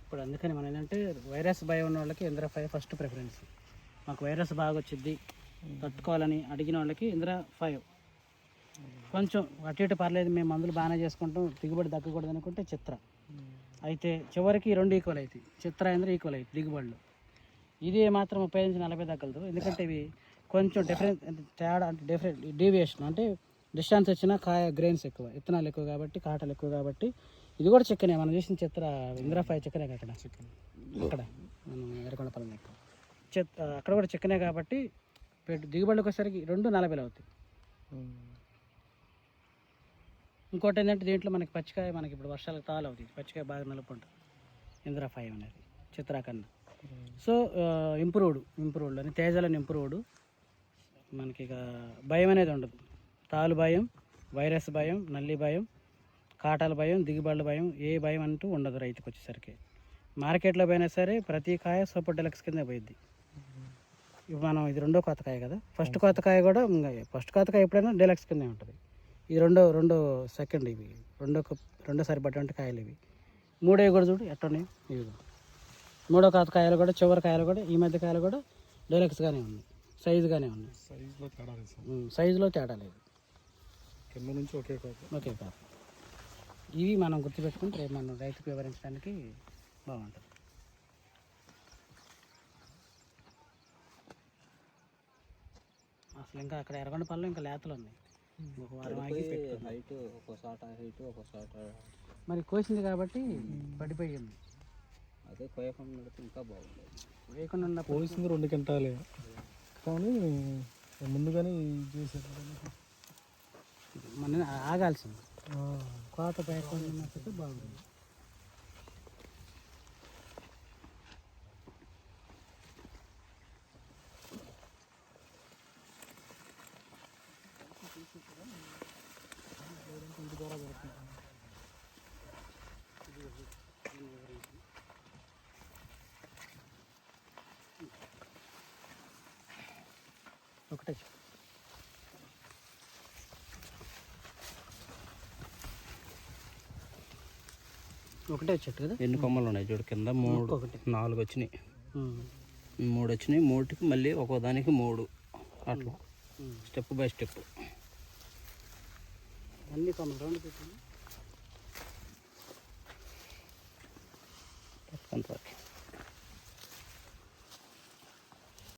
ఇప్పుడు అందుకని మనం ఏంటంటే వైరస్ భయం ఉన్న వాళ్ళకి ఇంద్రా 5 ఫస్ట్ ప్రిఫరెన్స్. మాకు వైరస్ బాగా వచ్చింది తట్టుకోవాలని అడిగిన వాళ్ళకి ఇంద్రా 5. కొంచెం అటు ఇటు పర్లేదు, మేము మందులు బాగానే చేసుకుంటాం, దిగుబడి తగ్గకూడదు అనుకుంటే చిత్ర. అయితే చివరికి 2 ఈక్వల్ అవుతాయి, చిత్ర ఇంద్ర ఈక్వల్ అవుతుంది దిగుబడులు. ఇది మాత్రం 30 నుంచి 40 తగ్గలదు, ఎందుకంటే ఇవి కొంచెం తేడా అంటే డీవియేషన్ అంటే డిస్టెన్స్ వచ్చినా కాయ గ్రెయిన్స్ ఎక్కువ, విత్తనాలు ఎక్కువ కాబట్టి, కాటలు ఎక్కువ కాబట్టి. ఇది కూడా చిక్కనే, మనం చూసిన చిత్ర ఇంద్రా 5 చిక్కనే అక్కడ అక్కడ మనం ఎర్రకొండపల్లి ఎక్కువ అక్కడ కూడా చిక్కనే కాబట్టి దిగుబడికి వచ్చేసరికి 2 40 అవుతాయి. ఇంకోటి ఏంటంటే దీంట్లో మనకి పచ్చికాయ, మనకి ఇప్పుడు వర్షాలకు తాలు అవుతుంది, పచ్చికాయ బాగా నలుపు ఉంటుంది ఇంద్రా 5 అనేది చిత్రా కన్నా. సో ఇంప్రూవ్డ్ అని తేజాలని ఇంప్రూవ్డ్. మనకి ఇక భయం అనేది ఉండదు, తాలు భయం, వైరస్ భయం, నల్లి భయం, కాటాల భయం, దిగుబడుల భయం, ఏ భయం అంటూ ఉండదు రైతుకు వచ్చేసరికి. మార్కెట్లో పోయినా సరే ప్రతి కాయ సూపర్ డెలక్స్ కింద పోయిద్ది. ఇప్పుడు మనం ఇది 2వ కోత కాయ కదా, ఫస్ట్ కోత కాయ కూడా ఫస్ట్ కోత కాయ ఎప్పుడైనా డెలక్స్ కిందే ఉంటుంది. ఇది రెండో సెకండ్, ఇవి రెండోసారి పడ్డటువంటి కాయలు ఇవి. 3 కూడా చూడు ఎట్టున్నాయి ఇవి. 3వ కోత కాయలు కూడా, చివరి కాయలు కూడా, ఈ మధ్య కాయలు కూడా డెలక్స్గానే ఉన్నాయి, సైజుగానే ఉన్నాయి. సైజులో తేడా లేదు, కింద నుంచి ఒకే కాదు. ఇవి మనం గుర్తుపెట్టుకుంటే రేపు మనం రైతుకు వివరించడానికి బాగుంటుంది. అసలు ఇంకా అక్కడ ఎర్రగొండపల్లిలో ఇంకా లేతలు ఉన్నాయి, ఒక వారం ఆగి హైట్ మరి కోసింది కాబట్టి పడిపోయింది. అదే కోయకుండా ఇంకా బాగుంది, కోయకుండా కోసింది 2 క్వింటాలే కానీ ముందుగానే చేసేది మన ఆగాల్సింది, కోత పైకుండా బాగుంది. ఒకటే చెట్టు కదా, ఎన్ని కొమ్మలు ఉన్నాయి చూడు, కింద 4 వచ్చినాయి, 3 వచ్చినాయి, 3కి మళ్ళీ ఒక్కో దానికి 3 అట్లా స్టెప్ బై స్టెప్ అన్ని కొమ్మలు 2 పెట్టండి.